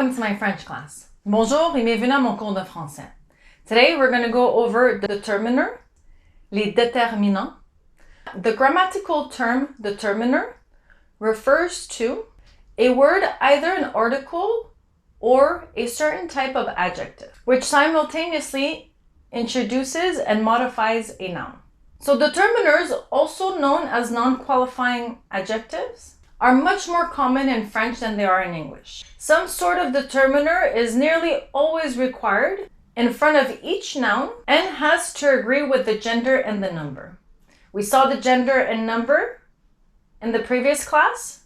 welcome to my French class. Bonjour et bienvenue à mon cours de français. Today we're going to go over the determiner, les déterminants. The grammatical term determiner refers to a word, either an article or a certain type of adjective, which simultaneously introduces and modifies a noun. So determiners, also known as non-qualifying adjectives, are much more common in French than they are in English. Some sort of determiner is nearly always required in front of each noun and has to agree with the gender and the number. We saw the gender and number in the previous classes.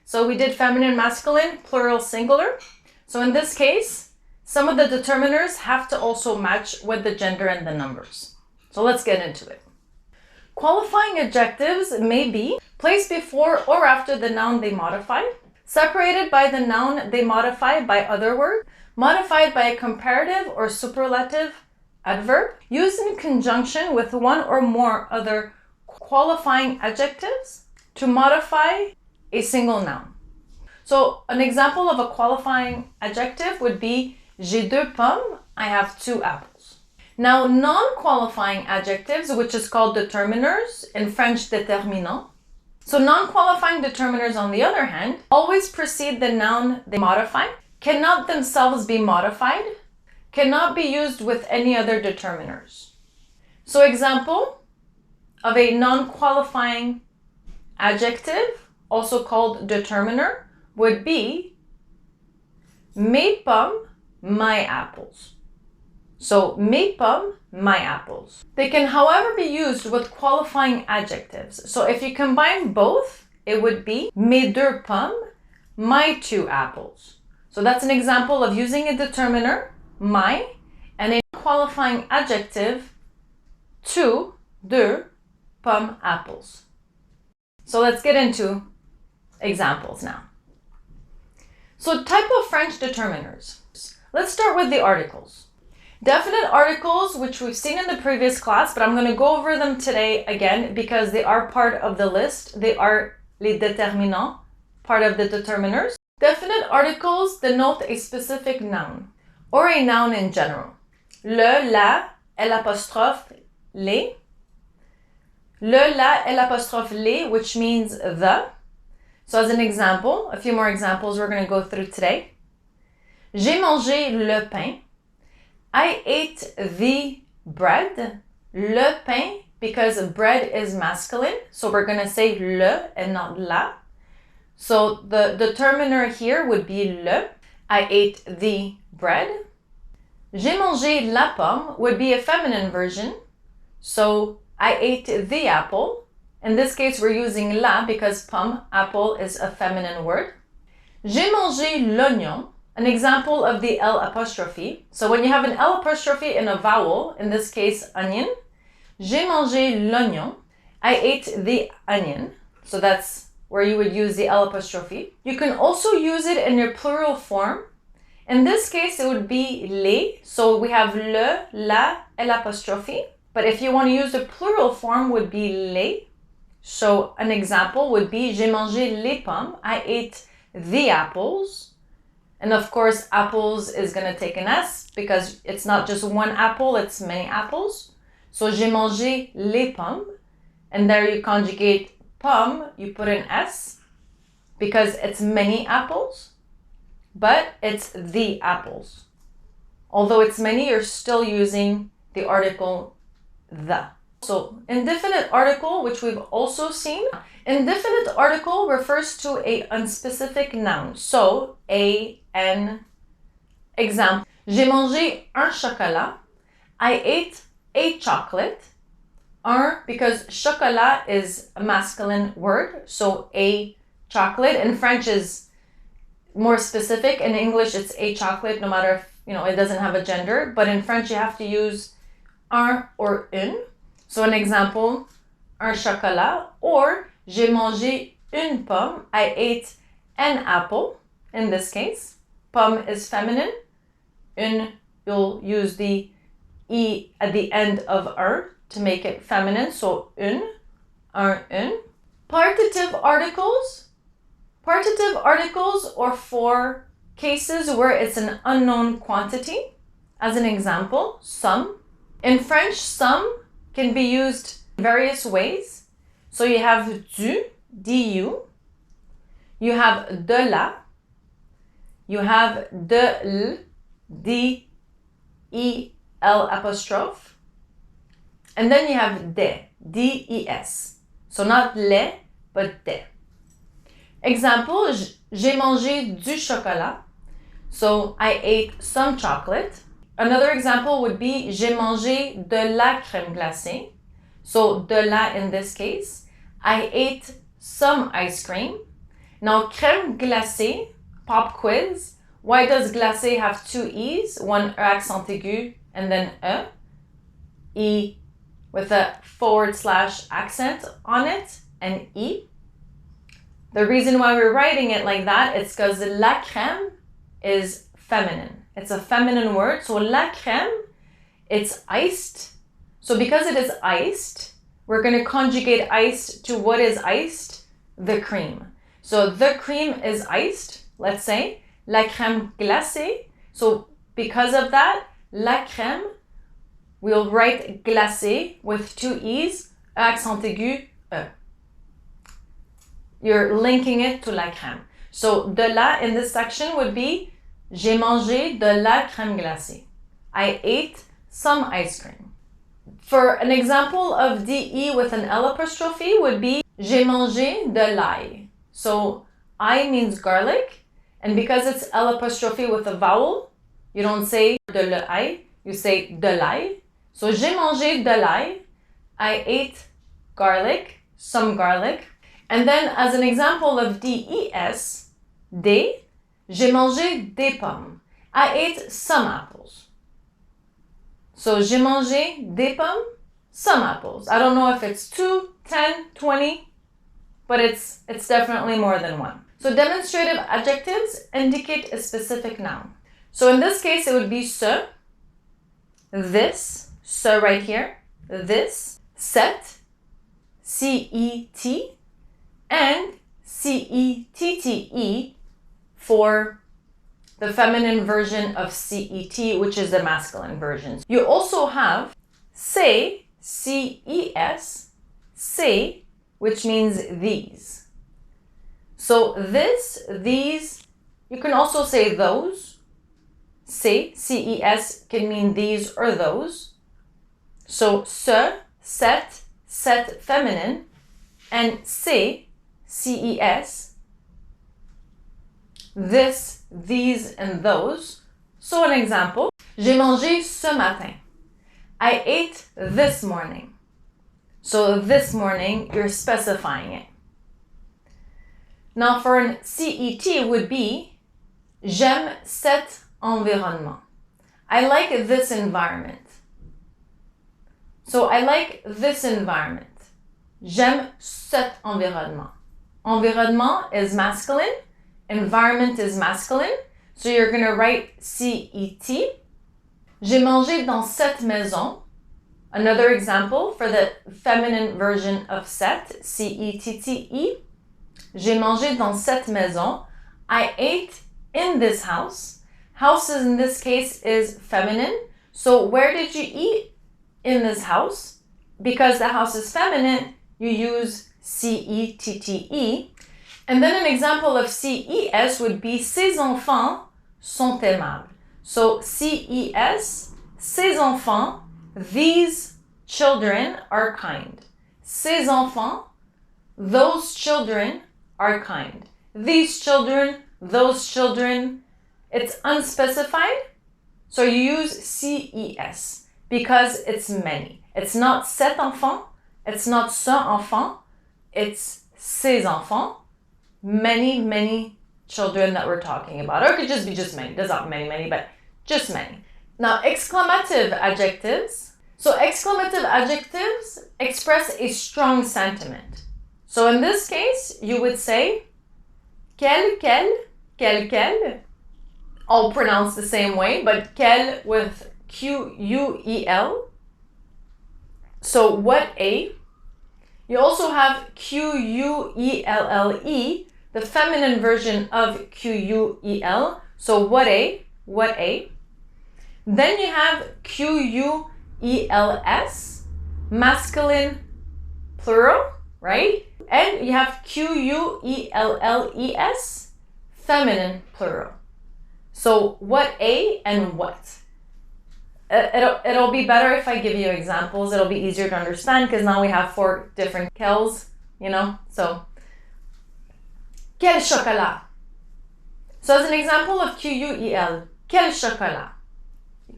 So we did feminine, masculine, plural, singular. So in this case, some of the determiners have to also match with the gender and the numbers. So let's get into it. Qualifying adjectives may be placed before or after the noun they modify, separated by the noun they modify by other words, modified by a comparative or superlative adverb, used in conjunction with one or more other qualifying adjectives to modify a single noun. So an example of a qualifying adjective would be j'ai deux pommes, I have two apples. Now, non-qualifying adjectives, which is called determiners, in French déterminants. So non-qualifying determiners, on the other hand, always precede the noun they modify, cannot themselves be modified, cannot be used with any other determiners. So example of a non-qualifying adjective, also called determiner, would be mes pommes, my apples. So, mes pommes, my apples. They can, however, be used with qualifying adjectives. So if you combine both, it would be mes deux pommes, my two apples. So that's an example of using a determiner, my, and a qualifying adjective, two, deux, pommes, apples. So let's get into examples now. So type of French determiners. Let's start with the articles. Definite articles, which we've seen in the previous class, but I'm going to go over them today again because they are part of the list. They are les déterminants, part of the determiners. Definite articles denote a specific noun or a noun in general. Le, la, l'apostrophe, les. Le, la, l'apostrophe, les, which means the. So as an example, a few more examples we're going to go through today. J'ai mangé le pain. I ate the bread, le pain, because bread is masculine. So we're going to say le and not la. So the determiner here would be le. I ate the bread. J'ai mangé la pomme would be a feminine version. So I ate the apple. In this case, we're using la because pomme, apple, is a feminine word. J'ai mangé l'oignon. An example of the L apostrophe. So when you have an L apostrophe in a vowel, in this case, onion, j'ai mangé l'oignon. I ate the onion. So that's where you would use the L apostrophe. You can also use it in your plural form. In this case, it would be les. So we have le, la, l'apostrophe. But if you want to use the plural form, would be les. So an example would be j'ai mangé les pommes. I ate the apples. And of course, apples is going to take an S because it's not just one apple, it's many apples. So, j'ai mangé les pommes. And there you conjugate pomme, you put an S because it's many apples, but it's the apples. Although it's many, you're still using the article the. So, indefinite article, which we've also seen. Indefinite article refers to a unspecific noun. So, an example. J'ai mangé un chocolat. I ate a chocolate. Un, because chocolat is a masculine word. So, a chocolate. In French is more specific. In English, it's a chocolate, no matter if, it doesn't have a gender. But in French, you have to use un or une. So an example, un chocolat, or j'ai mangé une pomme. I ate an apple, in this case. Pomme is feminine. Une, you'll use the E at the end of un to make it feminine. So une. Partitive articles Partitive articles are for cases where it's an unknown quantity. As an example, some. In French, some can be used various ways. So you have du, du. You have de la. You have de l, d, e, l apostrophe. And then you have des, des. So not les, but des. Example, j'ai mangé du chocolat. So I ate some chocolate. Another example would be j'ai mangé de la crème glacée. So de la in this case. I ate some ice cream. Now crème glacée, pop quiz. Why does glacé have two E's? One accent aigu and then E with a / accent on it and E. The reason why we're writing it like that is because la crème is feminine. It's a feminine word. So la crème, it's iced. So because it is iced, we're going to conjugate iced to what is iced? The cream. So the cream is iced, let's say. La crème glacée. So because of that, la crème, we'll write glacé with two E's, accent aigu, E. You're linking it to la crème. So de la in this section would be j'ai mangé de la crème glacée. I ate some ice cream. For an example of de with an L apostrophe would be j'ai mangé de l'ail. So I means garlic, and because it's L apostrophe with a vowel, you don't say de l'ail, you say de l'ail. So j'ai mangé de l'ail. I ate garlic, some garlic. And then as an example of des, des, j'ai mangé des pommes. I ate some apples. So j'ai mangé des pommes, some apples. I don't know if it's 2, 10, 20, but it's definitely more than one. So demonstrative adjectives indicate a specific noun. So in this case, it would be ce, this, ce right here, this, cet, C-E-T, and C-E-T-T-E for the feminine version of C-E-T, which is the masculine version. You also have ces, C-E-S, ces, which means these. So this, these, you can also say those. Ces, C-E-S can mean these or those. So ce, cet, cet feminine, and ces, C-E-S, this, these, and those. So an example, j'ai mangé ce matin. I ate this morning. So this morning, you're specifying it. Now for an CET would be j'aime cet environnement. I like this environment. So I like this environment. J'aime cet environnement. Environnement is masculine. Environment is masculine. So you're going to write CET. J'ai mangé dans cette maison. Another example for the feminine version of cet, C-E-T-T-E. J'ai mangé dans cette maison. I ate in this house. House in this case is feminine. So where did you eat in this house? Because the house is feminine, you use C-E-T-T-E. And then an example of C-E-S would be ces enfants sont aimables. So C-E-S, ces enfants, these children are kind. Ces enfants, those children are kind. These children, those children, it's unspecified. So you use CES because it's many. It's not cet enfant, it's not ce enfant, it's ces enfants. Many, many children that we're talking about. Or it could just be just many. There's not many, but just many. Now, exclamative adjectives. So exclamative adjectives express a strong sentiment. So in this case, you would say quel, all pronounced the same way, but quel with Q-U-E-L. So what a? You also have Q-U-E-L-L-E the feminine version of QUEL. So what a. Then you have QUELS, masculine plural, right? And you have QUELLES, feminine plural. So what a and what. It'll be better if I give you examples. It'll be easier to understand because now we have 4 different quels, you know? So, quel chocolat? So as an example of QUEL, quel chocolat?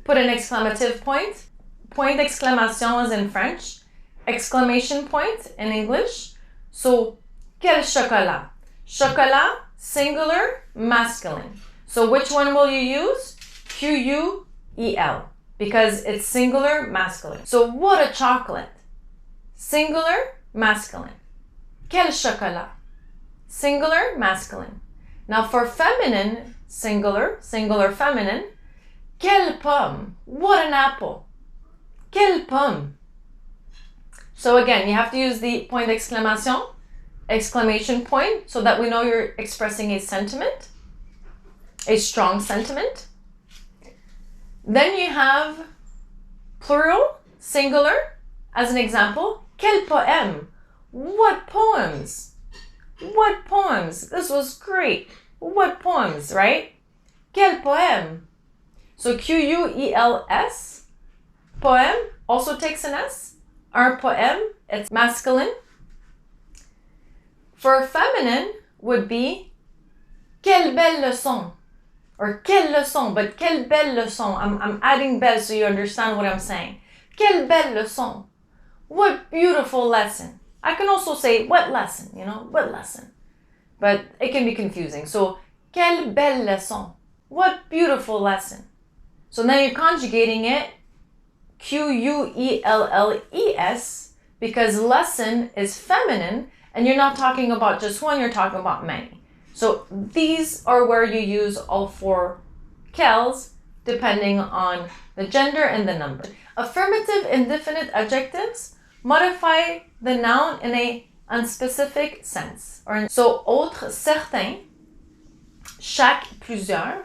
Put an exclamative point. Point d'exclamation is in French. Exclamation point in English. So, quel chocolat? Chocolat, singular, masculine. So which one will you use? QUEL, because it's singular, masculine. So what a chocolate. Singular, masculine. Quel chocolat? Singular, masculine. Now for feminine, singular, feminine, quelle pomme? What an apple. Quelle pomme? So again, you have to use the point d'exclamation, exclamation point, so that we know you're expressing a sentiment, a strong sentiment. Then you have plural, singular, as an example, quel poème? What poems? What poems? This was great. What poems, right? Quel poème? So QUELS, poème, also takes an S. Un poème, it's masculine. For feminine would be quelle belle leçon, or quelle leçon, but quelle belle leçon. I'm adding belle so you understand what I'm saying. Quelle belle leçon. What beautiful lesson. I can also say what lesson, you know, what lesson. But it can be confusing. So quelle belle leçon. What beautiful lesson. So now you're conjugating it QUELLES because lesson is feminine and you're not talking about just one, you're talking about many. So these are where you use all 4 quels depending on the gender and the number. Affirmative indefinite adjectives modify the noun in a unspecific sense. So autre, certain, chaque, plusieurs.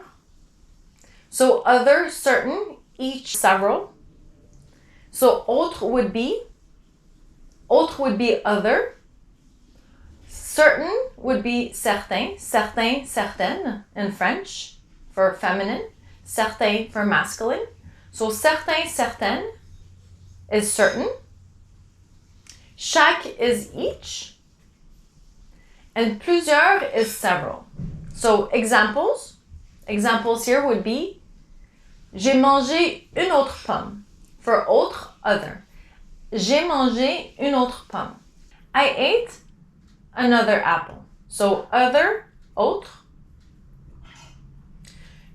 So other, certain, each, several. So autre would be other. Certain would be certain, certaine in French for feminine, certain for masculine. So certain, certaine is certain. Chaque is each. And plusieurs is several. So examples here would be j'ai mangé une autre pomme. For autre, other. J'ai mangé une autre pomme. I ate another apple. So other, autre.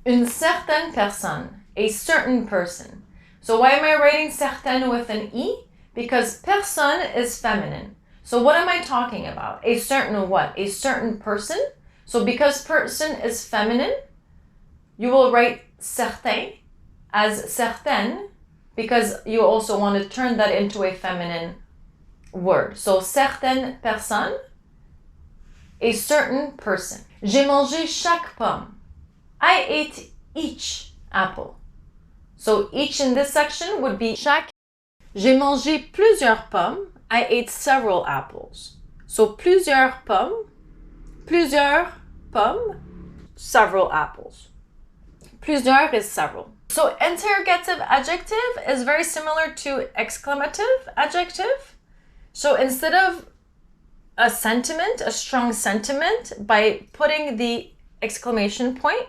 Une certaine personne, a certain person. So why am I writing certaine with an E? Because personne is feminine. So what am I talking about? A certain what? A certain person. So because person is feminine, you will write certain as certaine because you also want to turn that into a feminine word. So certaine personne, a certain person. J'ai mangé chaque pomme. I ate each apple. So each in this section would be chaque. J'ai mangé plusieurs pommes. I ate several apples. So plusieurs pommes, several apples. Plusieurs is several. So interrogative adjective is very similar to exclamative adjective. So instead of a sentiment, a strong sentiment, by putting the exclamation point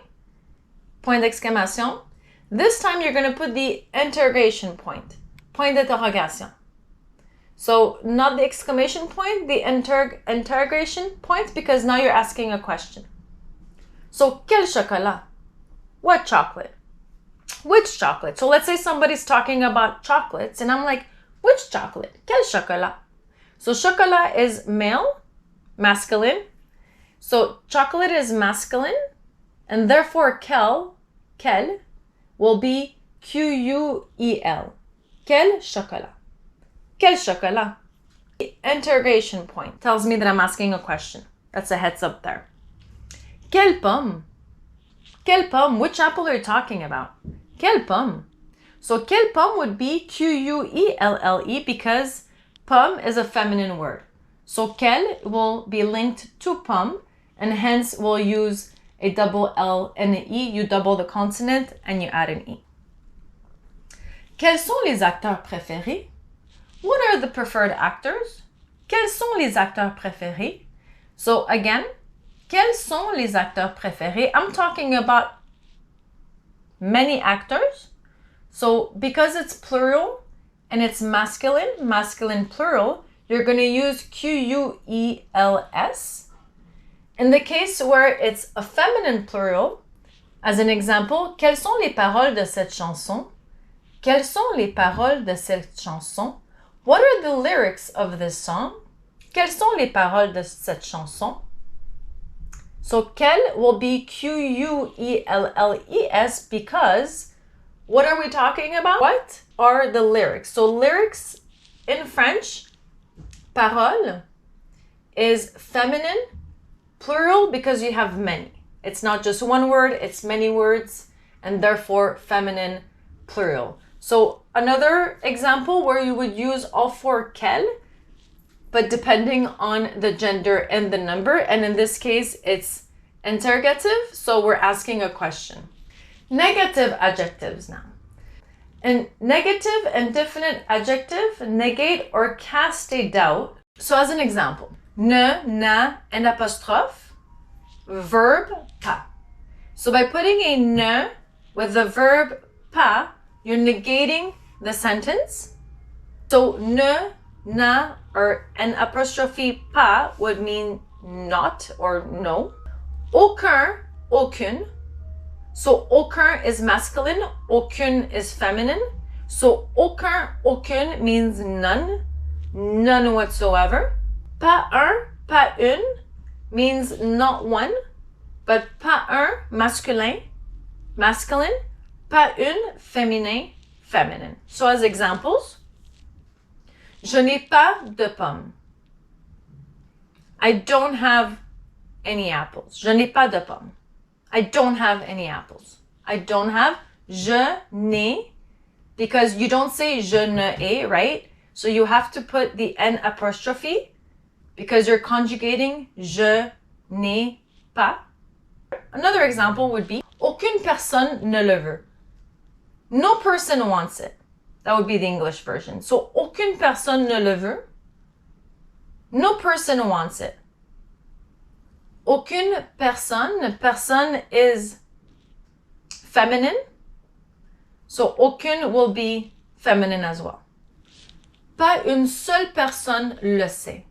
d'exclamation, this time you're going to put the interrogation point d'interrogation. So not the exclamation point, the interrogation point, because now you're asking a question. So quel chocolat? What chocolate? Which chocolate? So let's say somebody's talking about chocolates and I'm like, which chocolate? Quel chocolat? So chocolat is male, masculine. So chocolate is masculine and therefore quel will be QUEL. Quel chocolat? Quel chocolat? The interrogation point tells me that I'm asking a question. That's a heads up there. Quelle pomme? Quelle pomme? Which apple are you talking about? Quelle pomme? So quelle pomme would be Quelle because pomme is a feminine word. So quelle will be linked to pomme, and hence we'll use a double L and an E. You double the consonant and you add an E. Quels sont les acteurs préférés? What are the preferred actors? Quels sont les acteurs préférés? So again, quels sont les acteurs préférés? I'm talking about many actors. So because it's plural and it's masculine plural, you're going to use Quels. In the case where it's a feminine plural, as an example, quelles sont les paroles de cette chanson? Quelles sont les paroles de cette chanson? What are the lyrics of this song? Quelles sont les paroles de cette chanson? So quelle will be Quelles because what are we talking about? What are the lyrics? So lyrics in French, parole is feminine, plural because you have many. It's not just one word, it's many words, and therefore feminine, plural. So another example where you would use all four quelle, but depending on the gender and the number, and in this case it's interrogative, so we're asking a question. Negative adjectives now. And negative and definite adjective negate or cast a doubt. So as an example, ne, na, and apostrophe, verb pas. So by putting a ne with the verb pas, you're negating the sentence. So ne, na, or an apostrophe pas would mean not or no. Aucun, aucune. So aucun is masculine, aucune is feminine. So aucun, aucune means none, none whatsoever. Pas un, pas une means not one, but pas un, masculin, masculine, pas une, féminin, feminine. So as examples, je n'ai pas de pommes. I don't have any apples. Je n'ai pas de pommes. I don't have any apples. I don't have, je n'ai, because you don't say je ne ai, right? So you have to put the N apostrophe because you're conjugating je n'ai pas. Another example would be, aucune personne ne le veut. No person wants it. That would be the English version. So aucune personne ne le veut. No person wants it. Aucune personne, personne is feminine. So aucune will be feminine as well. Pas une seule personne le sait.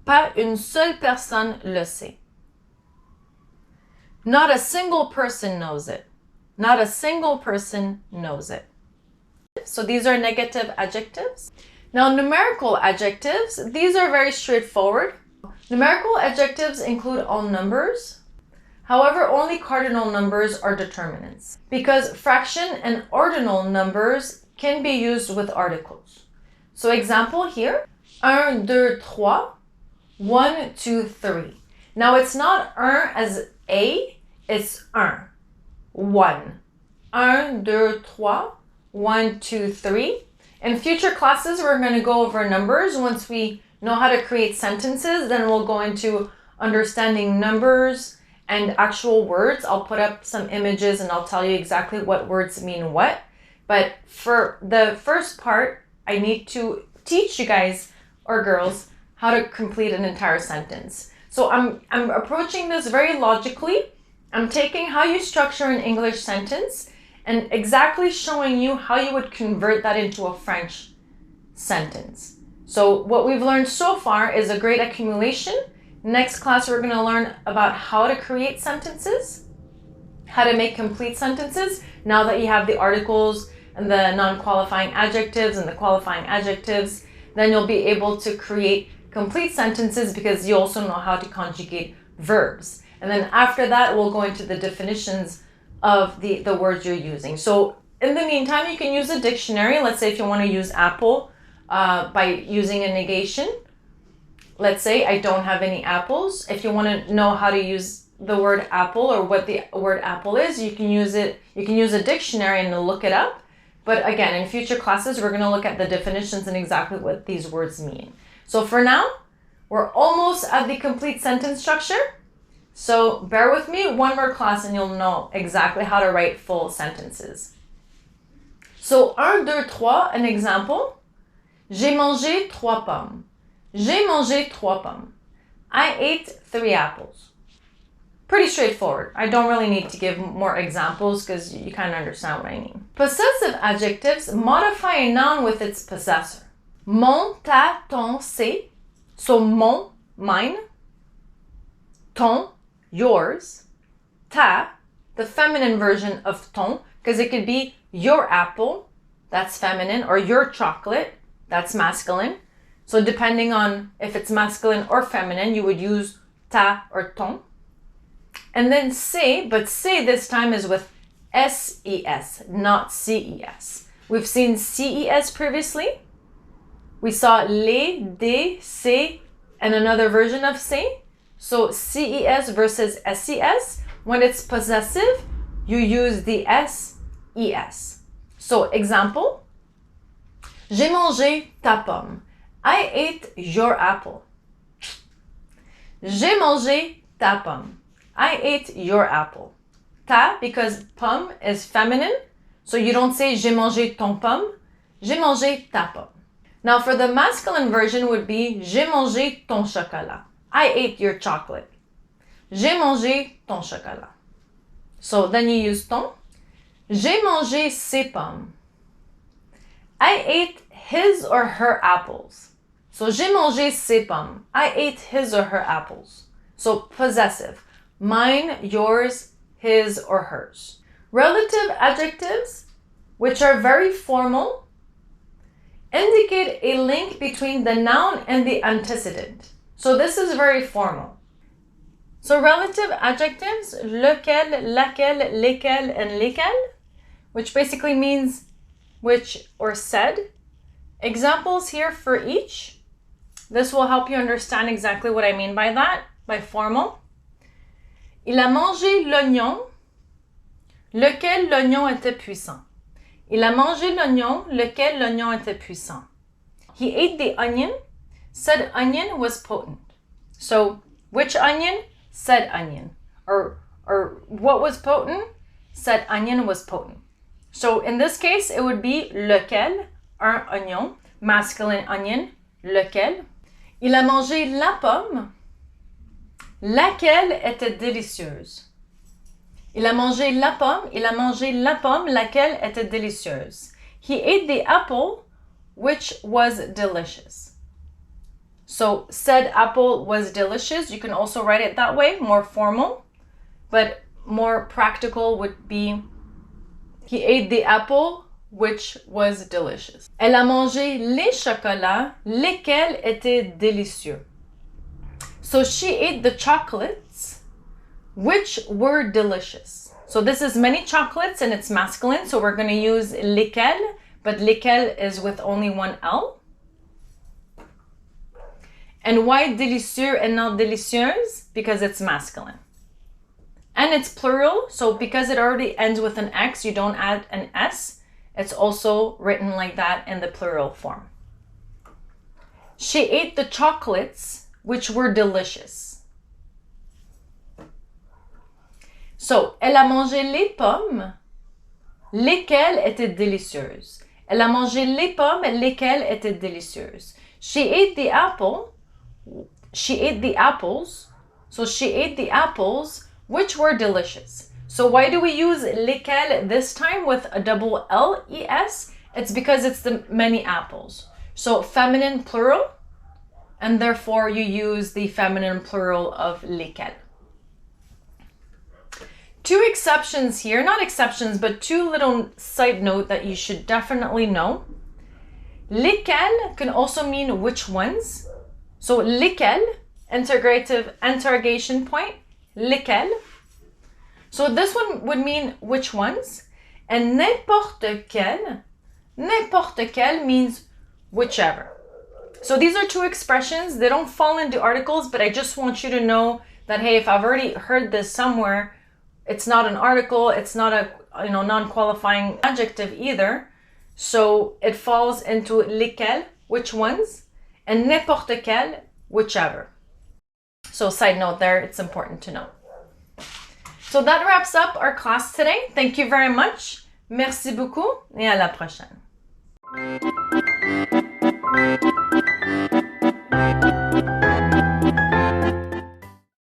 Pas une seule personne le sait. Not a single person knows it. Not a single person knows it. So these are negative adjectives. Now numerical adjectives, these are very straightforward. Numerical adjectives include all numbers. However, only cardinal numbers are determinants because fraction and ordinal numbers can be used with articles. So example here, 1, 2, 3, 1, 2, 3. Now it's not un as a, it's un, 1. 1, 2, 3, 1, 2, 3. In future classes, we're going to go over numbers. Once we know how to create sentences, then we'll go into understanding numbers and actual words. I'll put up some images and I'll tell you exactly what words mean what. But for the first part, I need to teach you guys or girls how to complete an entire sentence. So I'm approaching this very logically. I'm taking how you structure an English sentence and exactly showing you how you would convert that into a French sentence. So what we've learned so far is a great accumulation. Next class, we're going to learn about how to create sentences, how to make complete sentences. Now that you have the articles and the non-qualifying adjectives and the qualifying adjectives, then you'll be able to create complete sentences because you also know how to conjugate verbs. And then after that, we'll go into the definitions of the words you're using. So in the meantime, you can use a dictionary. Let's say if you want to use apple, by using a negation. Let's say I don't have any apples. If you want to know how to use the word apple or what the word apple is, you can use a dictionary and look it up. But again, in future classes, we're going to look at the definitions and exactly what these words mean. So for now, we're almost at the complete sentence structure. So bear with me one more class and you'll know exactly how to write full sentences. So 1, 2, 3, an example. J'ai mangé 3 pommes. J'ai mangé 3 pommes. I ate 3 apples. Pretty straightforward. I don't really need to give more examples because you kind of understand what I mean. Possessive adjectives modify a noun with its possessor. Mon, ta, ton, c'est. So mon, mine. Ton, yours. Ta, the feminine version of ton, because it could be your apple, that's feminine, or your chocolate, that's masculine. So depending on if it's masculine or feminine, you would use ta or ton. And then c'est, but c'est this time is with S-E-S, not C-E-S. We've seen C-E-S previously. We saw les, des, c'est, and another version of c'est. So C-E-S versus S-E-S. When it's possessive, you use the S-E-S. So example, j'ai mangé ta pomme. I ate your apple. J'ai mangé ta pomme. I ate your apple. Ta, because pomme is feminine, so you don't say j'ai mangé ton pomme, j'ai mangé ta pomme. Now for the masculine version would be j'ai mangé ton chocolat. I ate your chocolate. J'ai mangé ton chocolat. So then you use ton. J'ai mangé ses pommes. I ate his or her apples. So j'ai mangé ses pommes. I ate his or her apples. So possessive. Mine, yours, his or hers. Relative adjectives, which are very formal, indicate a link between the noun and the antecedent. So this is very formal. So relative adjectives, lequel, laquelle, lesquels, and lesquelles, which basically means which or said. Examples here for each. This will help you understand exactly what I mean by that, by formal. Il a mangé l'oignon, lequel l'oignon était puissant. Il a mangé l'oignon, lequel l'oignon était puissant. He ate the onion, said onion was potent. So, which onion? Said onion. Or what was potent? Said onion was potent. So, in this case, it would be lequel, un oignon, masculine onion, lequel. Il a mangé la pomme, laquelle était délicieuse. Il a mangé la pomme, laquelle était délicieuse. He ate the apple, which was delicious. So, said apple was delicious. You can also write it that way, more formal. But more practical would be, he ate the apple, which was delicious. Elle a mangé les chocolats, lesquels étaient délicieux. So she ate the chocolates, which were delicious. So this is many chocolates and it's masculine, so we're going to use lesquels, but lesquels is with only one L. And why délicieux and not délicieuse? Because it's masculine. And it's plural, so because it already ends with an X, you don't add an S. It's also written like that in the plural form. She ate the chocolates, which were delicious. So, elle a mangé les pommes, lesquelles étaient délicieuses. Elle a mangé les pommes, lesquelles étaient délicieuses. She ate the apple. She ate the apples. So she ate the apples, which were delicious. So why do we use lesquels this time with a double L-E-S? It's because it's the many apples. So feminine plural, and therefore you use the feminine plural of lesquels. Two exceptions here, not exceptions, but two little side note that you should definitely know. Lesquels can also mean which ones. So lesquels, interrogation point, lesquels. So this one would mean which ones. And n'importe quel means whichever. So these are two expressions. They don't fall into articles, but I just want you to know that, hey, if I've already heard this somewhere, it's not an article, it's not a non-qualifying adjective either. So it falls into lesquels, which ones, and n'importe quel, whichever. So side note there, it's important to know. So that wraps up our class today. Thank you very much. Merci beaucoup et à la prochaine.